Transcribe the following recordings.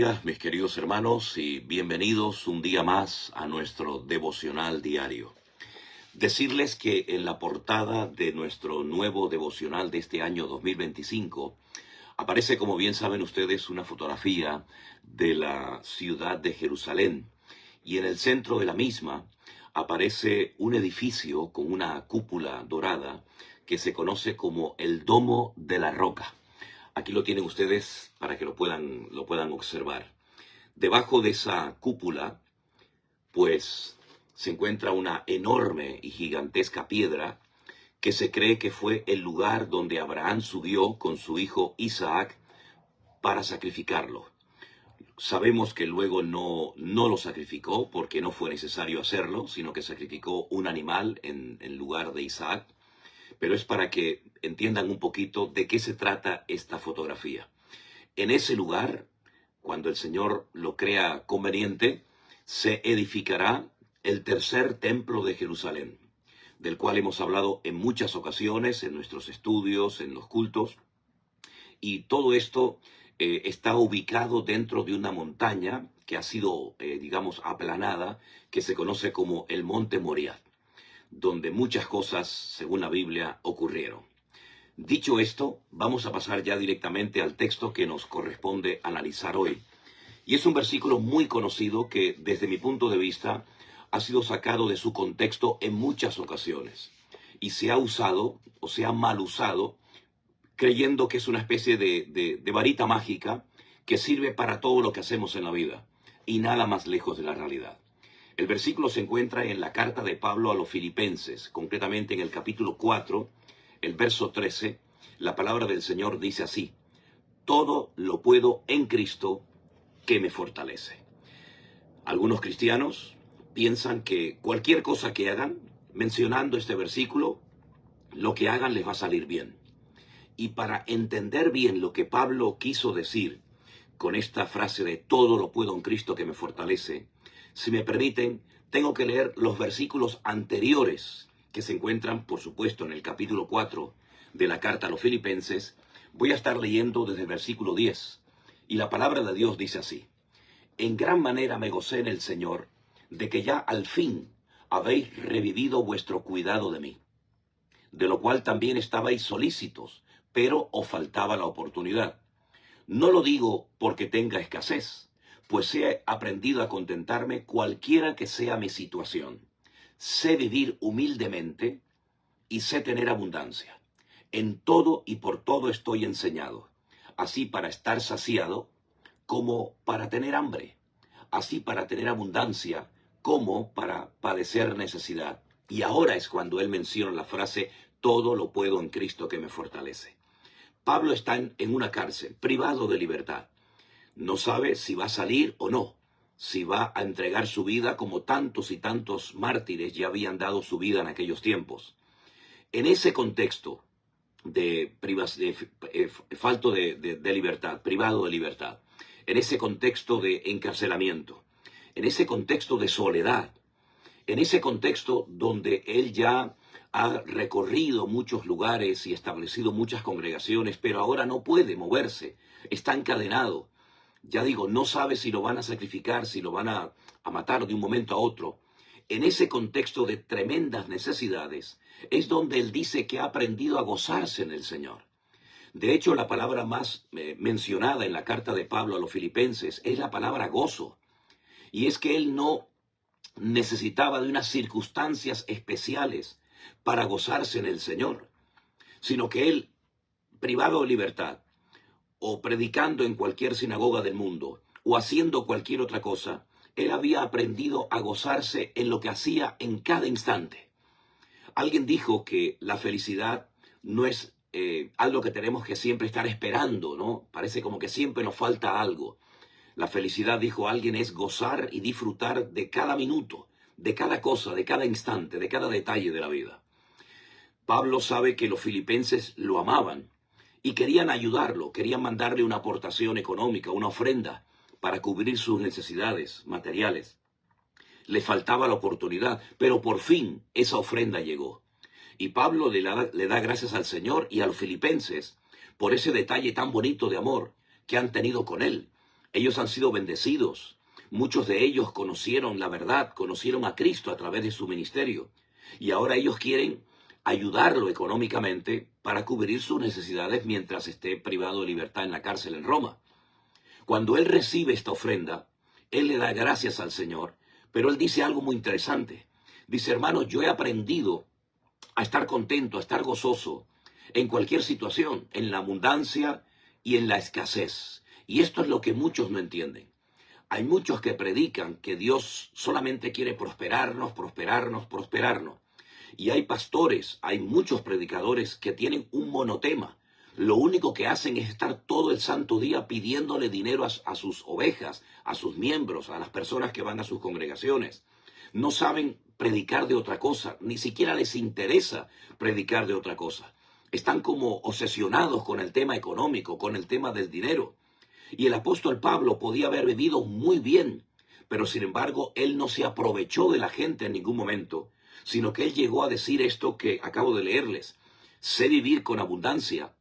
días, mis queridos hermanos, y bienvenidos un día más a nuestro devocional diario. Decirles que en la portada de nuestro nuevo devocional de este año 2025 aparece, como bien saben ustedes, una fotografía de la ciudad de Jerusalén, y en el centro de la misma aparece un edificio con una cúpula dorada que se conoce como el Domo de la Roca. Aquí lo tienen ustedes para que lo puedan observar. Debajo de esa cúpula, pues, se encuentra una enorme y gigantesca piedra que se cree que fue el lugar donde Abraham subió con su hijo Isaac para sacrificarlo. Sabemos que luego no lo sacrificó porque no fue necesario hacerlo, sino que sacrificó un animal en lugar de Isaac. Pero es para que entiendan un poquito de qué se trata esta fotografía. En ese lugar, cuando el Señor lo crea conveniente, se edificará el tercer templo de Jerusalén, del cual hemos hablado en muchas ocasiones, en nuestros estudios, en los cultos. Y todo esto está ubicado dentro de una montaña que ha sido, aplanada, que se conoce como el Monte Moriah, donde muchas cosas, según la Biblia, ocurrieron. Dicho esto, vamos a pasar ya directamente al texto que nos corresponde analizar hoy. Y es un versículo muy conocido que, desde mi punto de vista, ha sido sacado de su contexto en muchas ocasiones. Y se ha usado, o se ha mal usado, creyendo que es una especie de varita mágica que sirve para todo lo que hacemos en la vida. Y nada más lejos de la realidad. El versículo se encuentra en la carta de Pablo a los Filipenses, concretamente en el capítulo 4, el verso 13. La palabra del Señor dice así: todo lo puedo en Cristo que me fortalece. Algunos cristianos piensan que cualquier cosa que hagan, mencionando este versículo, lo que hagan les va a salir bien. Y para entender bien lo que Pablo quiso decir con esta frase de todo lo puedo en Cristo que me fortalece, si me permiten, tengo que leer los versículos anteriores que se encuentran, por supuesto, en el capítulo 4 de la carta a los Filipenses. Voy a estar leyendo desde el versículo 10. Y la palabra de Dios dice así: en gran manera me gocé en el Señor de que ya al fin habéis revivido vuestro cuidado de mí, de lo cual también estabais solícitos, pero os faltaba la oportunidad. No lo digo porque tenga escasez, pues he aprendido a contentarme cualquiera que sea mi situación. Sé vivir humildemente y sé tener abundancia. En todo y por todo estoy enseñado, así para estar saciado como para tener hambre, así para tener abundancia como para padecer necesidad. Y ahora es cuando él menciona la frase, todo lo puedo en Cristo que me fortalece. Pablo está en una cárcel, privado de libertad. No sabe si va a salir o no, si va a entregar su vida como tantos y tantos mártires ya habían dado su vida en aquellos tiempos. En ese contexto falto de libertad, privado de libertad, en ese contexto de encarcelamiento, en ese contexto de soledad, en ese contexto donde él ya ha recorrido muchos lugares y establecido muchas congregaciones, pero ahora no puede moverse, está encadenado. Ya digo, no sabe si lo van a sacrificar, si lo van a matar de un momento a otro. En ese contexto de tremendas necesidades es donde él dice que ha aprendido a gozarse en el Señor. De hecho, la palabra más mencionada en la carta de Pablo a los Filipenses es la palabra gozo. Y es que él no necesitaba de unas circunstancias especiales para gozarse en el Señor, sino que él, privado de libertad, o predicando en cualquier sinagoga del mundo, o haciendo cualquier otra cosa, él había aprendido a gozarse en lo que hacía en cada instante. Alguien dijo que la felicidad no es algo que tenemos que siempre estar esperando, ¿no? Parece como que siempre nos falta algo. La felicidad, dijo alguien, es gozar y disfrutar de cada minuto, de cada cosa, de cada instante, de cada detalle de la vida. Pablo sabe que los filipenses lo amaban y querían ayudarlo, querían mandarle una aportación económica, una ofrenda para cubrir sus necesidades materiales. Le faltaba la oportunidad, pero por fin esa ofrenda llegó. Y Pablo le da gracias al Señor y a los filipenses por ese detalle tan bonito de amor que han tenido con él. Ellos han sido bendecidos. Muchos de ellos conocieron la verdad, conocieron a Cristo a través de su ministerio. Y ahora ellos quieren ayudarlo económicamente para cubrir sus necesidades mientras esté privado de libertad en la cárcel en Roma. Cuando él recibe esta ofrenda, él le da gracias al Señor, pero él dice algo muy interesante. Dice, hermanos, yo he aprendido a estar contento, a estar gozoso en cualquier situación, en la abundancia y en la escasez. Y esto es lo que muchos no entienden. Hay muchos que predican que Dios solamente quiere prosperarnos, prosperarnos, prosperarnos. Y hay pastores, hay muchos predicadores que tienen un monotema. Lo único que hacen es estar todo el santo día pidiéndole dinero a sus ovejas, a sus miembros, a las personas que van a sus congregaciones. No saben predicar de otra cosa, ni siquiera les interesa predicar de otra cosa. Están como obsesionados con el tema económico, con el tema del dinero. Y el apóstol Pablo podía haber vivido muy bien, pero sin embargo él no se aprovechó de la gente en ningún momento, sino que él llegó a decir esto que acabo de leerles. Sé vivir con abundancia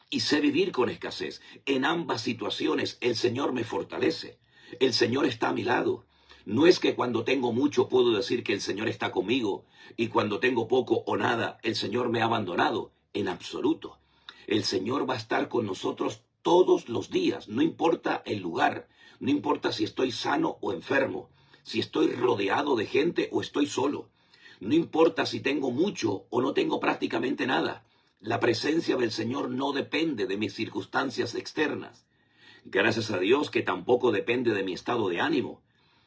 y sé vivir con escasez. En ambas situaciones el Señor me fortalece. El Señor está a mi lado. No es que cuando tengo mucho puedo decir que el Señor está conmigo y cuando tengo poco o nada el Señor me ha abandonado. En absoluto. El Señor va a estar con nosotros todos los días, no importa el lugar, no importa si estoy sano o enfermo, si estoy rodeado de gente o estoy solo, no importa si tengo mucho o no tengo prácticamente nada. La presencia del Señor no depende de mis circunstancias externas. Gracias a Dios que tampoco depende de mi estado de ánimo,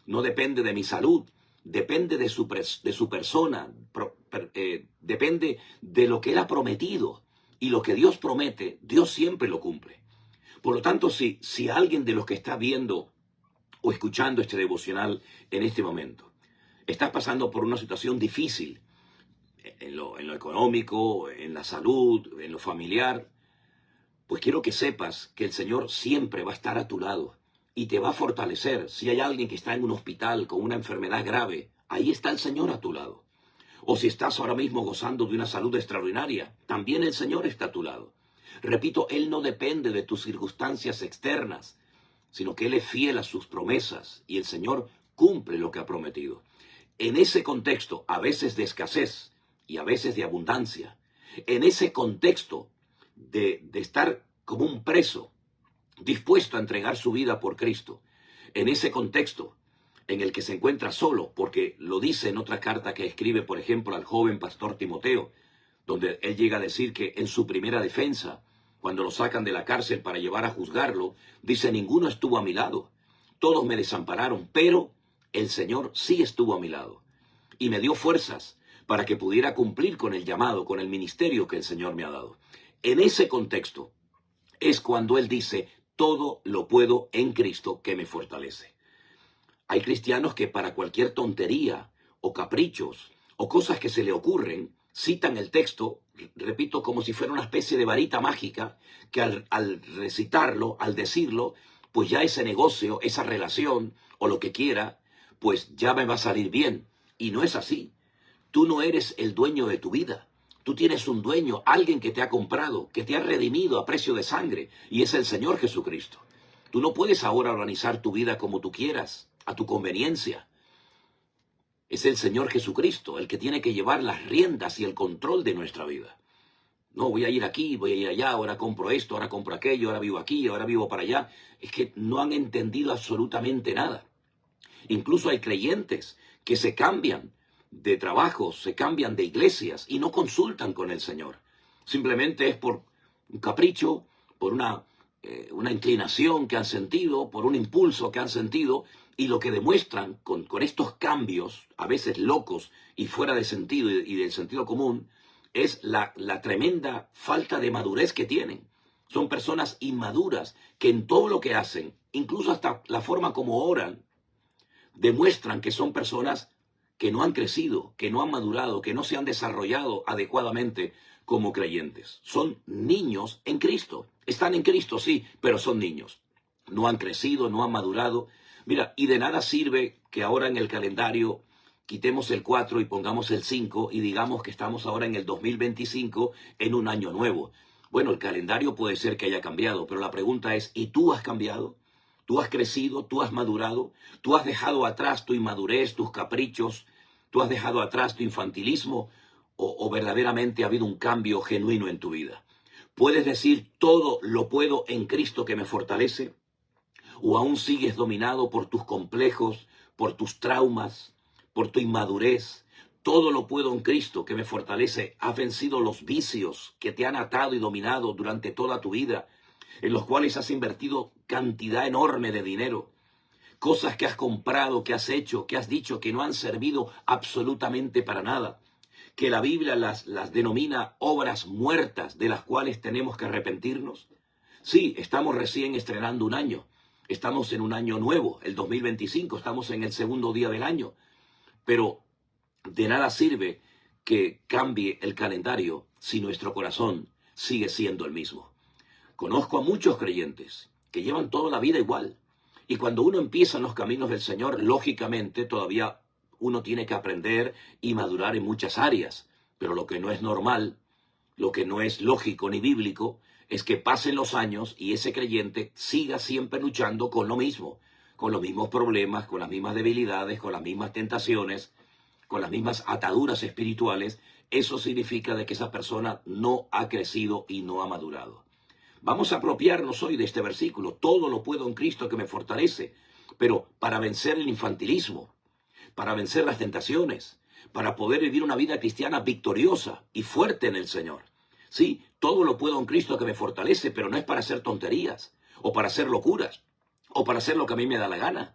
no depende de mi salud, depende de su persona, depende de lo que Él ha prometido. Y lo que Dios promete, Dios siempre lo cumple. Por lo tanto, si alguien de los que está viendo o escuchando este devocional en este momento está pasando por una situación difícil en lo económico, en la salud, en lo familiar, pues quiero que sepas que el Señor siempre va a estar a tu lado y te va a fortalecer. Si hay alguien que está en un hospital con una enfermedad grave, ahí está el Señor a tu lado. O si estás ahora mismo gozando de una salud extraordinaria, también el Señor está a tu lado. Repito, Él no depende de tus circunstancias externas, sino que Él es fiel a sus promesas y el Señor cumple lo que ha prometido. En ese contexto, a veces de escasez y a veces de abundancia, en ese contexto de estar como un preso, dispuesto a entregar su vida por Cristo, en ese contexto en el que se encuentra solo, porque lo dice en otra carta que escribe, por ejemplo, al joven pastor Timoteo, donde él llega a decir que en su primera defensa, cuando lo sacan de la cárcel para llevar a juzgarlo, dice, ninguno estuvo a mi lado, todos me desampararon, pero el Señor sí estuvo a mi lado y me dio fuerzas para que pudiera cumplir con el llamado, con el ministerio que el Señor me ha dado. En ese contexto es cuando él dice, todo lo puedo en Cristo que me fortalece. Hay cristianos que para cualquier tontería o caprichos o cosas que se le ocurren, citan el texto, repito, como si fuera una especie de varita mágica, que al recitarlo, al decirlo, pues ya ese negocio, esa relación o lo que quiera, pues ya me va a salir bien. Y no es así. Tú no eres el dueño de tu vida. Tú tienes un dueño, alguien que te ha comprado, que te ha redimido a precio de sangre, y es el Señor Jesucristo. Tú no puedes ahora organizar tu vida como tú quieras, a tu conveniencia. Es el Señor Jesucristo el que tiene que llevar las riendas y el control de nuestra vida. No, voy a ir aquí, voy a ir allá, ahora compro esto, ahora compro aquello, ahora vivo aquí, ahora vivo para allá. Es que no han entendido absolutamente nada. Incluso hay creyentes que se cambian de trabajos, se cambian de iglesias y no consultan con el Señor. Simplemente es por un capricho, por una inclinación que han sentido, por un impulso que han sentido, y lo que demuestran con estos cambios, a veces locos y fuera de sentido y del sentido común, es la tremenda falta de madurez que tienen. Son personas inmaduras que en todo lo que hacen, incluso hasta la forma como oran, demuestran que son personas que no han crecido, que no han madurado, que no se han desarrollado adecuadamente como creyentes. Son niños en Cristo. Están en Cristo, sí, pero son niños. No han crecido, no han madurado. Mira, y de nada sirve que ahora en el calendario quitemos el 4 y pongamos el 5 y digamos que estamos ahora en el 2025 en un año nuevo. Bueno, el calendario puede ser que haya cambiado, pero la pregunta es, ¿y tú has cambiado? Tú has crecido, tú has madurado, tú has dejado atrás tu inmadurez, tus caprichos, tú has dejado atrás tu infantilismo, o verdaderamente ha habido un cambio genuino en tu vida. Puedes decir, todo lo puedo en Cristo que me fortalece, o aún sigues dominado por tus complejos, por tus traumas, por tu inmadurez. Todo lo puedo en Cristo que me fortalece. Has vencido los vicios que te han atado y dominado durante toda tu vida, en los cuales has invertido cantidad enorme de dinero. Cosas que has comprado, que has hecho, que has dicho que no han servido absolutamente para nada. Que la Biblia las denomina obras muertas de las cuales tenemos que arrepentirnos. Sí, estamos recién estrenando un año. Estamos en un año nuevo, el 2025, estamos en el segundo día del año. Pero de nada sirve que cambie el calendario si nuestro corazón sigue siendo el mismo. Conozco a muchos creyentes que llevan toda la vida igual. Y cuando uno empieza en los caminos del Señor, lógicamente todavía uno tiene que aprender y madurar en muchas áreas. Pero lo que no es normal, lo que no es lógico ni bíblico, es que pasen los años y ese creyente siga siempre luchando con lo mismo, con los mismos problemas, con las mismas debilidades, con las mismas tentaciones, con las mismas ataduras espirituales. Eso significa de que esa persona no ha crecido y no ha madurado. Vamos a apropiarnos hoy de este versículo. Todo lo puedo en Cristo que me fortalece. Pero para vencer el infantilismo, para vencer las tentaciones, para poder vivir una vida cristiana victoriosa y fuerte en el Señor. Sí, todo lo puedo en Cristo que me fortalece, pero no es para hacer tonterías, o para hacer locuras, o para hacer lo que a mí me da la gana.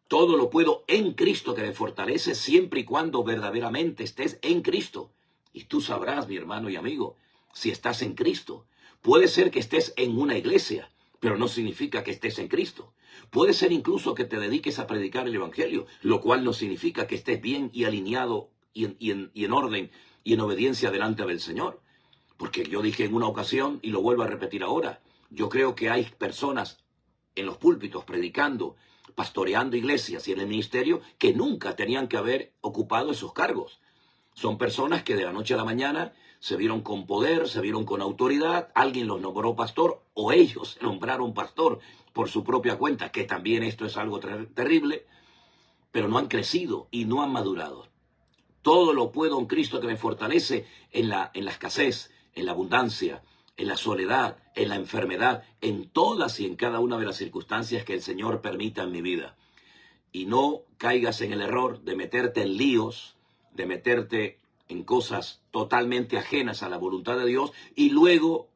Todo lo puedo en Cristo que me fortalece, siempre y cuando verdaderamente estés en Cristo. Y tú sabrás, mi hermano y amigo, si estás en Cristo. Puede ser que estés en una iglesia, pero no significa que estés en Cristo. Puede ser incluso que te dediques a predicar el Evangelio, lo cual no significa que estés bien y alineado y en orden y en obediencia delante del Señor. Porque yo dije en una ocasión, y lo vuelvo a repetir ahora, yo creo que hay personas en los púlpitos predicando, pastoreando iglesias y en el ministerio que nunca tenían que haber ocupado esos cargos. Son personas que de la noche a la mañana se vieron con poder, se vieron con autoridad, alguien los nombró pastor o ellos se nombraron pastor por su propia cuenta, que también esto es algo terrible, pero no han crecido y no han madurado. Todo lo puedo en Cristo que me fortalece en la escasez, en la abundancia, en la soledad, en la enfermedad, en todas y en cada una de las circunstancias que el Señor permita en mi vida. Y no caigas en el error de meterte en líos, de meterte en cosas totalmente ajenas a la voluntad de Dios y luego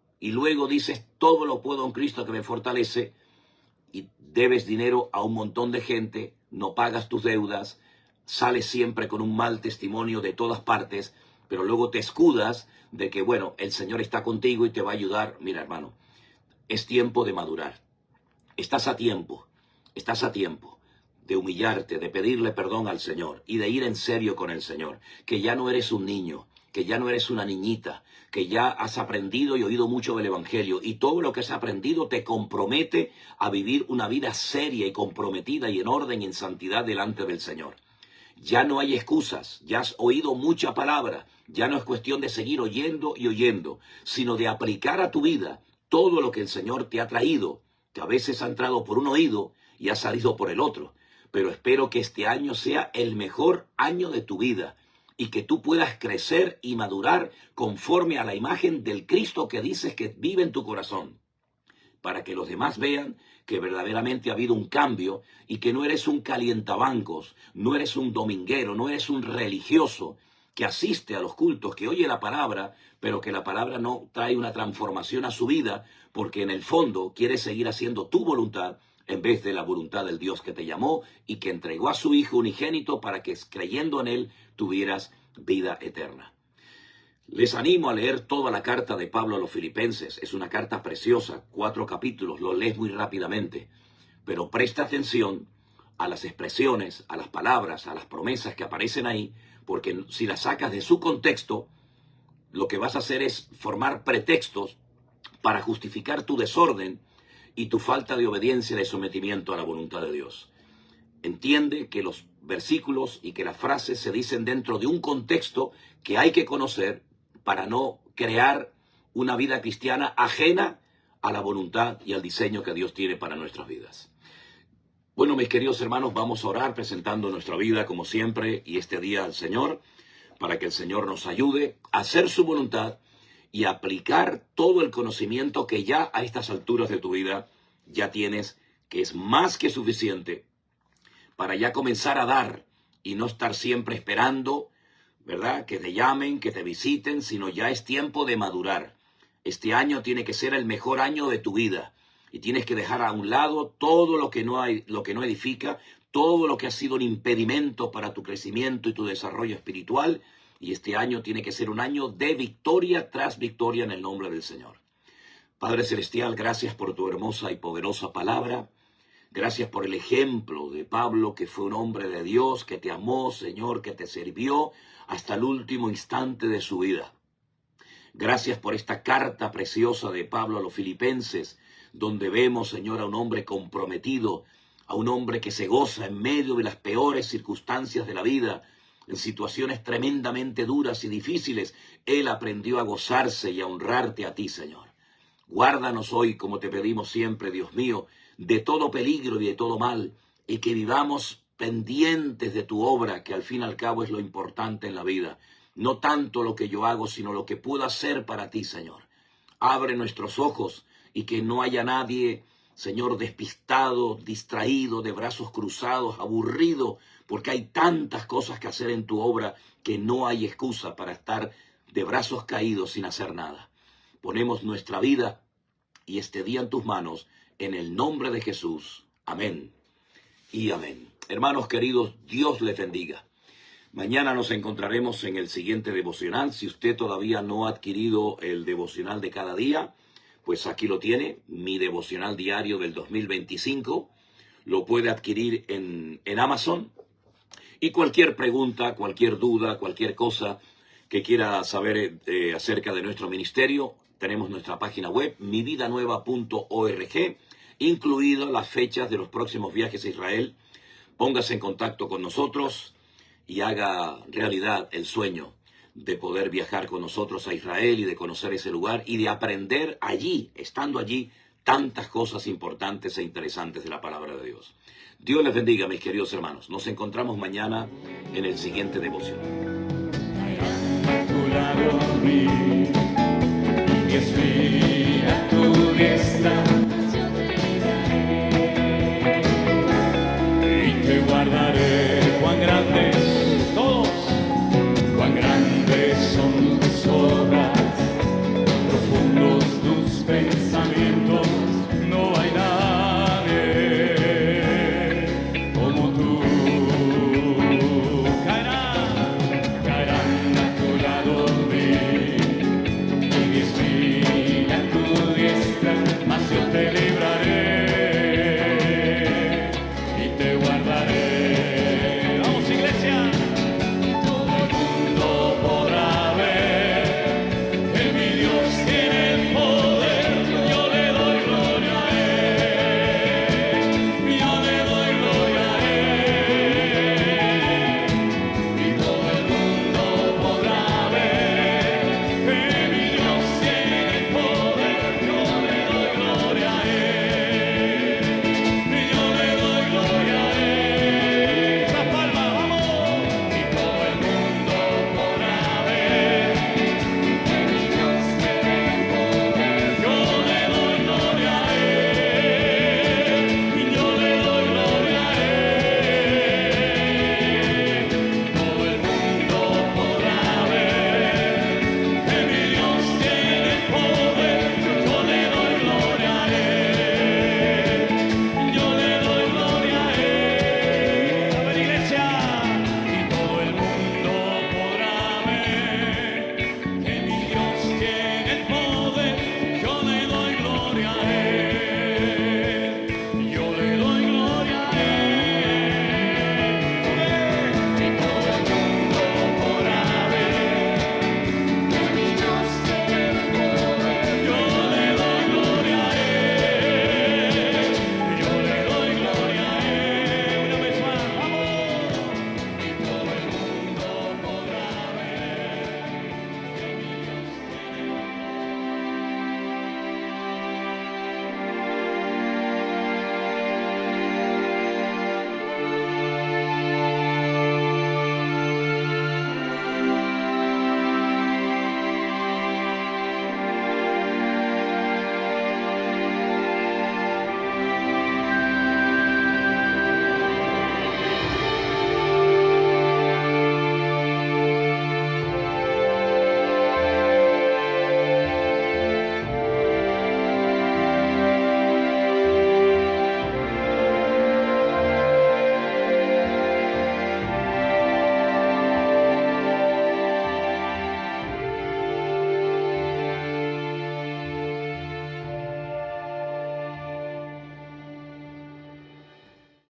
dices, todo lo puedo en Cristo que me fortalece, y debes dinero a un montón de gente, no pagas tus deudas, sales siempre con un mal testimonio de todas partes, pero luego te escudas de que, bueno, el Señor está contigo y te va a ayudar. Mira, hermano, es tiempo de madurar. Estás a tiempo de humillarte, de pedirle perdón al Señor y de ir en serio con el Señor, que ya no eres un niño, que ya no eres una niñita, que ya has aprendido y oído mucho del Evangelio, y todo lo que has aprendido te compromete a vivir una vida seria y comprometida y en orden y en santidad delante del Señor. Ya no hay excusas, ya has oído mucha palabra, ya no es cuestión de seguir oyendo y oyendo, sino de aplicar a tu vida todo lo que el Señor te ha traído, que a veces ha entrado por un oído y ha salido por el otro. Pero espero que este año sea el mejor año de tu vida y que tú puedas crecer y madurar conforme a la imagen del Cristo que dices que vive en tu corazón, para que los demás vean que verdaderamente ha habido un cambio y que no eres un calientabancos, no eres un dominguero, no eres un religioso que asiste a los cultos, que oye la palabra, pero que la palabra no trae una transformación a su vida, porque en el fondo quiere seguir haciendo tu voluntad en vez de la voluntad del Dios que te llamó y que entregó a su Hijo unigénito para que creyendo en Él tuvieras vida eterna. Les animo a leer toda la carta de Pablo a los Filipenses. Es una carta preciosa, 4 capítulos, lo lees muy rápidamente. Pero presta atención a las expresiones, a las palabras, a las promesas que aparecen ahí, porque si las sacas de su contexto, lo que vas a hacer es formar pretextos para justificar tu desorden y tu falta de obediencia y de sometimiento a la voluntad de Dios. Entiende que los versículos y que las frases se dicen dentro de un contexto que hay que conocer para no crear una vida cristiana ajena a la voluntad y al diseño que Dios tiene para nuestras vidas. Bueno, mis queridos hermanos, vamos a orar presentando nuestra vida como siempre y este día al Señor, para que el Señor nos ayude a hacer su voluntad y aplicar todo el conocimiento que ya a estas alturas de tu vida ya tienes, que es más que suficiente para ya comenzar a dar y no estar siempre esperando, ¿verdad?, que te llamen, que te visiten, sino ya es tiempo de madurar. Este año tiene que ser el mejor año de tu vida y tienes que dejar a un lado todo lo que no edifica, todo lo que ha sido un impedimento para tu crecimiento y tu desarrollo espiritual. Y este año tiene que ser un año de victoria tras victoria en el nombre del Señor. Padre Celestial, gracias por tu hermosa y poderosa palabra. Gracias por el ejemplo de Pablo, que fue un hombre de Dios, que te amó, Señor, que te sirvió hasta el último instante de su vida. Gracias por esta carta preciosa de Pablo a los Filipenses, donde vemos, Señor, a un hombre comprometido, a un hombre que se goza en medio de las peores circunstancias de la vida, en situaciones tremendamente duras y difíciles. Él aprendió a gozarse y a honrarte a ti, Señor. Guárdanos hoy, como te pedimos siempre, Dios mío, de todo peligro y de todo mal, y que vivamos pendientes de tu obra, que al fin y al cabo es lo importante en la vida. No tanto lo que yo hago, sino lo que puedo hacer para ti, Señor. Abre nuestros ojos y que no haya nadie, Señor, despistado, distraído, de brazos cruzados, aburrido, porque hay tantas cosas que hacer en tu obra que no hay excusa para estar de brazos caídos sin hacer nada. Ponemos nuestra vida y este día en tus manos, en el nombre de Jesús. Amén y amén. Hermanos queridos, Dios les bendiga. Mañana nos encontraremos en el siguiente devocional. Si usted todavía no ha adquirido el devocional de cada día, pues aquí lo tiene, mi devocional diario del 2025. Lo puede adquirir en Amazon. Y cualquier pregunta, cualquier duda, cualquier cosa que quiera saber acerca de nuestro ministerio, tenemos nuestra página web, mividanueva.org, incluidas las fechas de los próximos viajes a Israel. Póngase en contacto con nosotros y haga realidad el sueño de poder viajar con nosotros a Israel y de conocer ese lugar y de aprender allí, estando allí, tantas cosas importantes e interesantes de la palabra de Dios. Dios les bendiga, mis queridos hermanos. Nos encontramos mañana en el siguiente devoción.